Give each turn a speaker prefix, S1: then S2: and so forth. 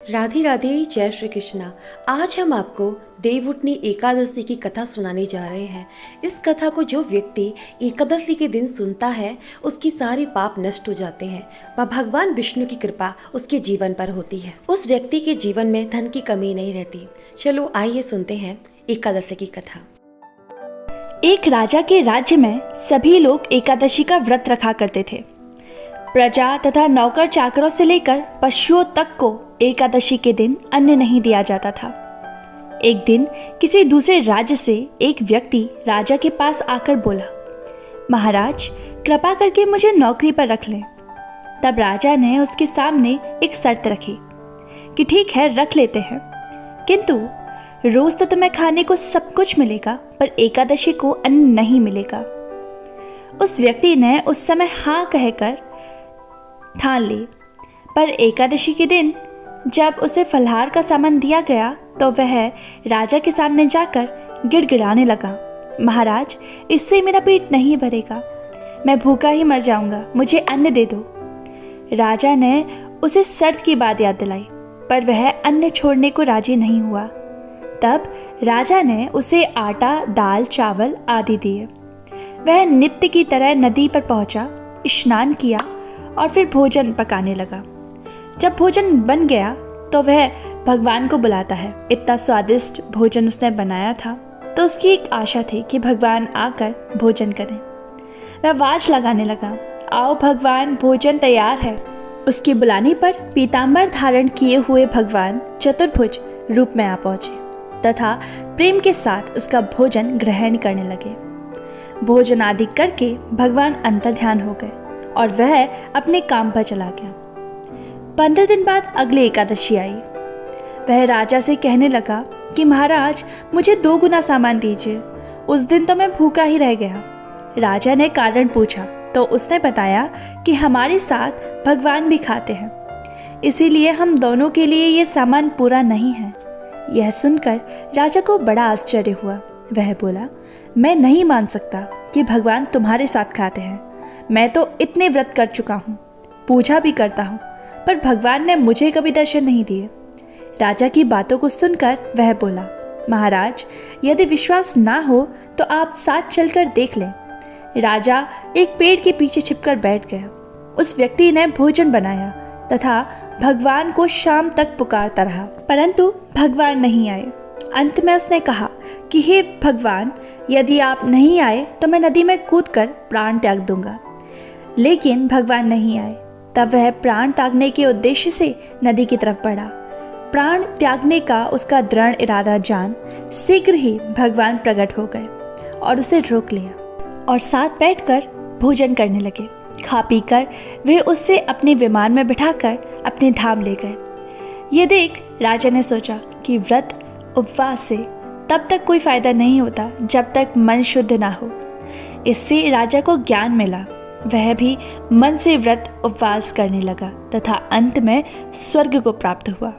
S1: राधे राधे, जय श्री कृष्णा। आज हम आपको देवउठनी एकादशी की कथा सुनाने जा रहे हैं। इस कथा को जो व्यक्ति एकादशी के दिन सुनता है उसकी सारे पाप नष्ट हो जाते हैं व भगवान विष्णु की कृपा उसके जीवन पर होती है। उस व्यक्ति के जीवन में धन की कमी नहीं रहती। चलो आइए सुनते हैं एकादशी की कथा।
S2: एक राजा के राज्य में सभी लोग एकादशी का व्रत रखा करते थे। प्रजा तथा नौकर चाकरों से लेकर पशुओं तक को एकादशी के दिन अन्न नहीं दिया जाता था। एक दिन किसी दूसरे राज्य से एक व्यक्ति राजा के पास आकर बोला, महाराज कृपा करके मुझे नौकरी पर रख लें। तब राजा ने उसके सामने एक शर्त रखी कि ठीक है, रख लेते हैं, किंतु रोज तो तुम्हें खाने को सब कुछ मिलेगा पर एकादशी को अन्न नहीं मिलेगा। उस व्यक्ति ने उस समय हाँ कहकर ठान ली, पर एकादशी के दिन जब उसे फलाहार का सामान दिया गया तो वह राजा के सामने जाकर गिड़गिड़ाने लगा, महाराज इससे मेरा पेट नहीं भरेगा, मैं भूखा ही मर जाऊंगा, मुझे अन्न दे दो। राजा ने उसे शर्त की बात याद दिलाई, पर वह अन्न छोड़ने को राजी नहीं हुआ। तब राजा ने उसे आटा, दाल, चावल आदि दिए। वह नित्य की तरह नदी पर पहुंचा, स्नान किया और फिर भोजन पकाने लगा। जब भोजन बन गया तो वह भगवान को बुलाता है। इतना स्वादिष्ट भोजन उसने बनाया था तो उसकी एक आशा थी कि भगवान आकर भोजन करें। वह आवाज लगाने लगा, आओ भगवान, भोजन तैयार है। उसके बुलाने पर पीताम्बर धारण किए हुए भगवान चतुर्भुज रूप में आ पहुंचे तथा प्रेम के साथ उसका भोजन ग्रहण करने लगे। भोजन आदि करके भगवान अंतर्ध्यान हो गए और वह अपने काम पर चला गया। 15 दिन बाद अगली एकादशी आई। वह राजा से कहने लगा कि महाराज मुझे 2 गुना सामान दीजिए, उस दिन तो मैं भूखा ही रह गया। राजा ने कारण पूछा तो उसने बताया कि हमारे साथ भगवान भी खाते हैं, इसीलिए हम दोनों के लिए ये सामान पूरा नहीं है। यह सुनकर राजा को बड़ा आश्चर्य हुआ। वह बोला, मैं नहीं मान सकता कि भगवान तुम्हारे साथ खाते हैं। मैं तो इतने व्रत कर चुका हूँ, पूजा भी करता हूँ, पर भगवान ने मुझे कभी दर्शन नहीं दिए। राजा की बातों को सुनकर वह बोला, महाराज यदि विश्वास ना हो तो आप साथ चलकर देख लें। राजा एक पेड़ के पीछे छिपकर बैठ गया। उस व्यक्ति ने भोजन बनाया तथा भगवान को शाम तक पुकारता रहा, परंतु भगवान नहीं आए। अंत में उसने कहा कि हे भगवान, यदि आप नहीं आए तो मैं नदी में कूदकर प्राण त्याग दूंगा। लेकिन भगवान नहीं आए। तब वह प्राण त्यागने के उद्देश्य से नदी की तरफ बढ़ा। प्राण त्यागने का उसका दृढ़ इरादा जान शीघ्र ही भगवान प्रकट हो गए और उसे रोक लिया और साथ बैठकर भोजन करने लगे। खा पीकर वे उससे अपने विमान में बिठाकर अपने धाम ले गए। ये देख राजा ने सोचा कि व्रत उपवास से तब तक कोई फायदा नहीं होता जब तक मन शुद्ध ना हो। इससे राजा को ज्ञान मिला। वह भी मन से व्रत उपवास करने लगा तथा अंत में स्वर्ग को प्राप्त हुआ।